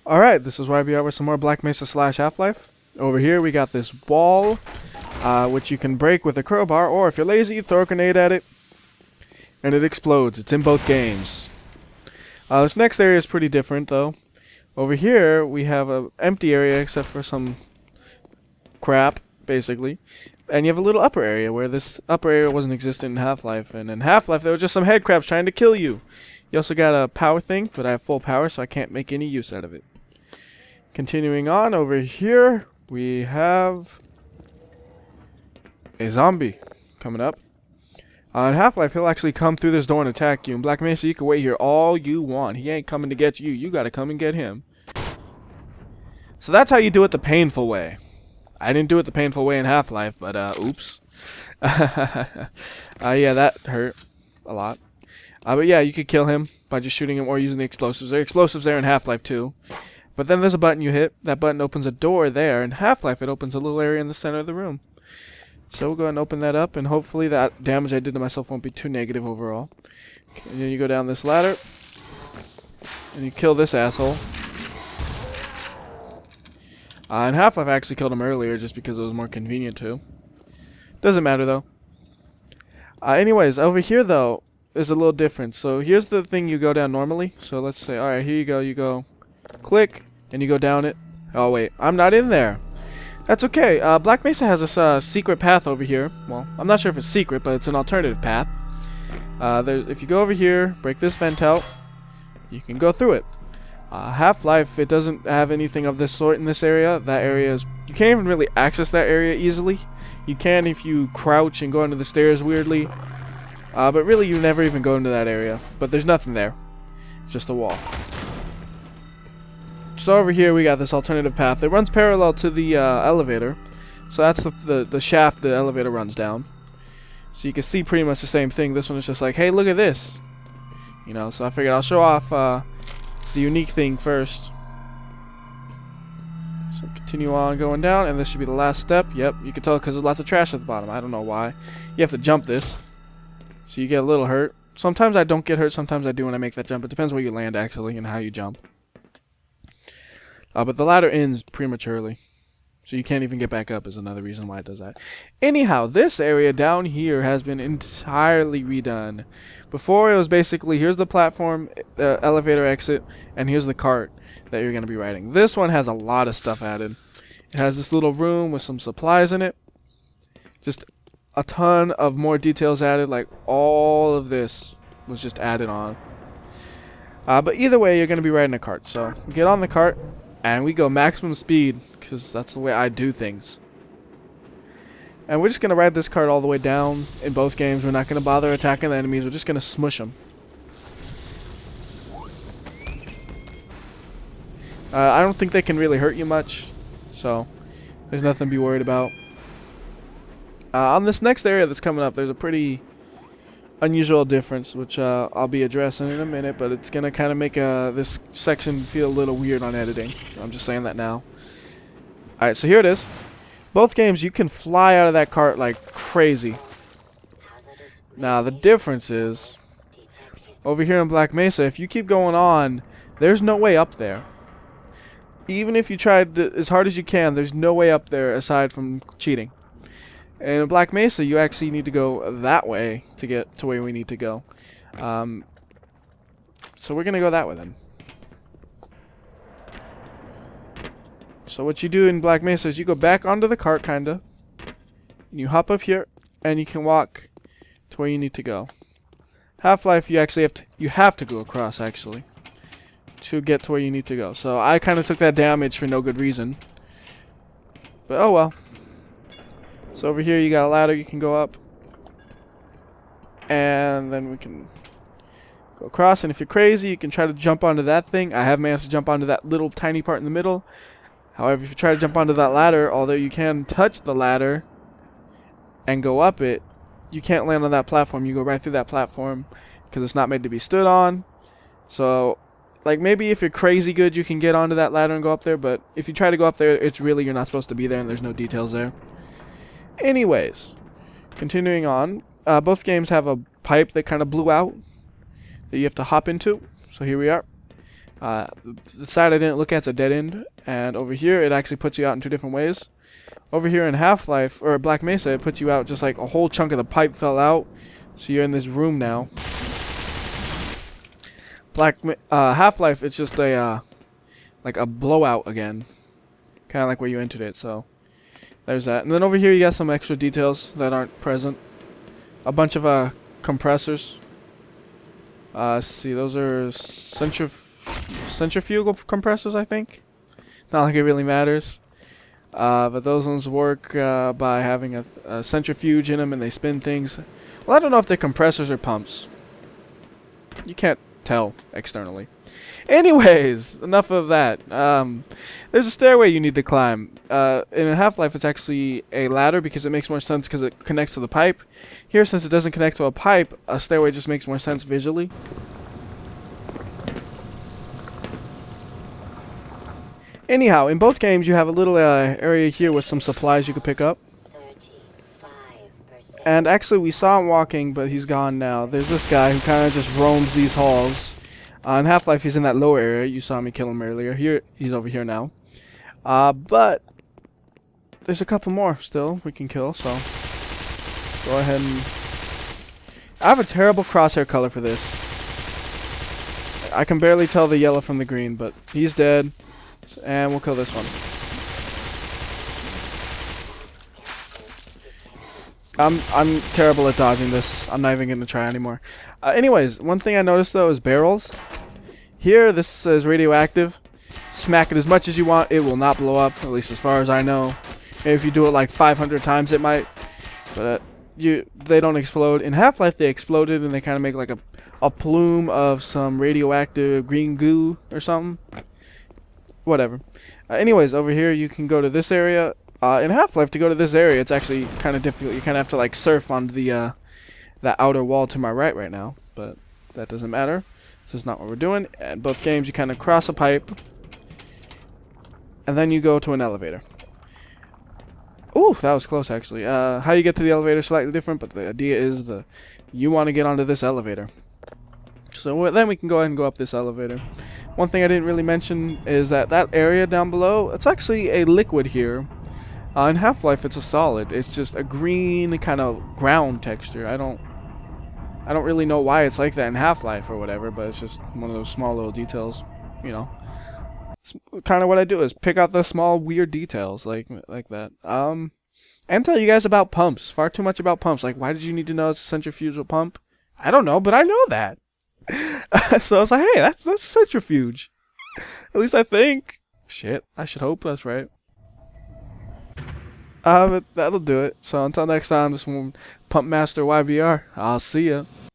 Alright, this is WhyBeAre with some more Black Mesa / Half-Life. Over here we got this wall, which you can break with a crowbar, or if you're lazy, you throw a grenade at it, and it explodes. It's in both games. This next area is pretty different, though. Over here, we have an empty area except for some crap, basically. And you have a little upper area where this upper area wasn't existent in Half-Life. And in Half-Life, there were just some headcrabs trying to kill you. You also got a power thing, but I have full power, so I can't make any use out of it. Continuing on, over here, we have a zombie coming up. In Half-Life, he'll actually come through this door and attack you. In Black Mesa, you can wait here all you want. He ain't coming to get you. You gotta come and get him. So that's how you do it the painful way. I didn't do it the painful way in Half-Life, but, oops. Yeah, that hurt a lot. But yeah, you could kill him by just shooting him or using the explosives. There are explosives there in Half-Life too. But then there's a button you hit. That button opens a door there. In Half-Life, it opens a little area in the center of the room. So we'll go ahead and open that up, and hopefully that damage I did to myself won't be too negative overall. Okay, and then you go down this ladder, and you kill this asshole. In Half-Life, I actually killed him earlier just because it was more convenient to. Doesn't matter, though. Anyways, over here, though, there's a little difference. So here's the thing you go down normally. So let's say, alright, here you go. You go click, and you go down it. Oh, wait, I'm not in there. That's okay. Black Mesa has this secret path over here. Well, I'm not sure if it's secret, but it's an alternative path. If you go over here, break this vent out, you can go through it. Half-Life, it doesn't have anything of this sort in this area. That area is... You can't even really access that area easily. You can if you crouch and go under the stairs weirdly. But really, you never even go into that area. But there's nothing there. It's just a wall. So over here, we got this alternative path. It runs parallel to the elevator. So that's the shaft the elevator runs down. So you can see pretty much the same thing. This one is just like, hey, look at this. You know, so I figured I'll show off the unique thing first. So continue on going down, and this should be the last step. Yep, you can tell because there's lots of trash at the bottom. I don't know why. You have to jump this. So you get a little hurt. Sometimes I don't get hurt, sometimes I do when I make that jump. It depends where you land, actually, and how you jump. But the ladder ends prematurely. So you can't even get back up is another reason why it does that. Anyhow, this area down here has been entirely redone. Before, it was basically, here's the platform, the elevator exit, and here's the cart that you're going to be riding. This one has a lot of stuff added. It has this little room with some supplies in it. Just a ton of more details added, like all of this was just added on. But either way, you're going to be riding a cart. So get on the cart, and we go maximum speed, because that's the way I do things. And we're just going to ride this cart all the way down in both games. We're not going to bother attacking the enemies. We're just going to smush them. I don't think they can really hurt you much, so there's nothing to be worried about. On this next area that's coming up, there's a pretty unusual difference, which I'll be addressing in a minute, but it's going to kind of make this section feel a little weird on editing. So I'm just saying that now. Alright, so here it is. Both games, you can fly out of that cart like crazy. Now, the difference is, over here in Black Mesa, if you keep going on, there's no way up there. Even if you tried as hard as you can, there's no way up there aside from cheating. And in Black Mesa, you actually need to go that way to get to where we need to go. So we're going to go that way then. So what you do in Black Mesa is you go back onto the cart, kinda. And you hop up here, and you can walk to where you need to go. Half-Life, you actually have to go across, actually, to get to where you need to go. So I kind of took that damage for no good reason. But oh well. So over here you got a ladder you can go up. And then we can go across. And if you're crazy, you can try to jump onto that thing. I have managed to jump onto that little tiny part in the middle. However, if you try to jump onto that ladder, although you can touch the ladder and go up it, you can't land on that platform. You go right through that platform because it's not made to be stood on. So, like, maybe if you're crazy good, you can get onto that ladder and go up there. But if you try to go up there, it's really you're not supposed to be there and there's no details there. Anyways, continuing on, both games have a pipe that kind of blew out that you have to hop into. So here we are. The side I didn't look at is a dead end, and over here it actually puts you out in two different ways. Over here in Half-Life, or Black Mesa, it puts you out just like a whole chunk of the pipe fell out, so you're in this room now. Half-Life, it's just a like a blowout again, kind of like where you entered it. So there's that. And then over here you got some extra details that aren't present. A bunch of compressors. See, those are centrifugal compressors, I think. Not like it really matters. But those ones work by having a centrifuge in them, and they spin things. Well, I don't know if they're compressors or pumps. You can't tell externally. Anyways, enough of that. There's a stairway you need to climb. In Half-Life, it's actually a ladder because it makes more sense because it connects to the pipe. Here, since it doesn't connect to a pipe, a stairway just makes more sense visually. Anyhow, in both games, you have a little area here with some supplies you could pick up. And actually, we saw him walking, but he's gone now. There's this guy who kind of just roams these halls. In Half-Life, he's in that lower area. You saw me kill him earlier. Here, he's over here now. But there's a couple more still we can kill, so go ahead and... I have a terrible crosshair color for this. I can barely tell the yellow from the green, but he's dead. And we'll kill this one. I'm terrible at dodging this. I'm not even going to try anymore. Anyways, one thing I noticed though is barrels. Here, this says radioactive. Smack it as much as you want. It will not blow up, at least as far as I know. Maybe if you do it like 500 times, it might. But they don't explode. In Half-Life, they exploded and they kind of make like a plume of some radioactive green goo or something. Whatever. Anyways, over here you can go to this area. In Half-Life, to go to this area, it's actually kind of difficult. You kind of have to like surf on the outer wall to my right now, but that doesn't matter. This is not what we're doing. In both games, you kind of cross a pipe, and then you go to an elevator. Ooh, that was close actually. How you get to the elevator is slightly different, but the idea is you want to get onto this elevator. So then we can go ahead and go up this elevator. One thing I didn't really mention is that area down below, it's actually a liquid here. In Half-Life, it's a solid. It's just a green kind of ground texture. I don't really know why it's like that in Half-Life or whatever, but it's just one of those small little details, you know. It's kind of what I do is pick out the small weird details like that. And tell you guys about pumps. Far too much about pumps. Like, why did you need to know it's a centrifugal pump? I don't know, but I know that. So I was like, hey, that's centrifuge. At least I think. Shit, I should hope that's right. But that'll do it. So until next time, this one, Pump Master WhyBeAre. I'll see ya.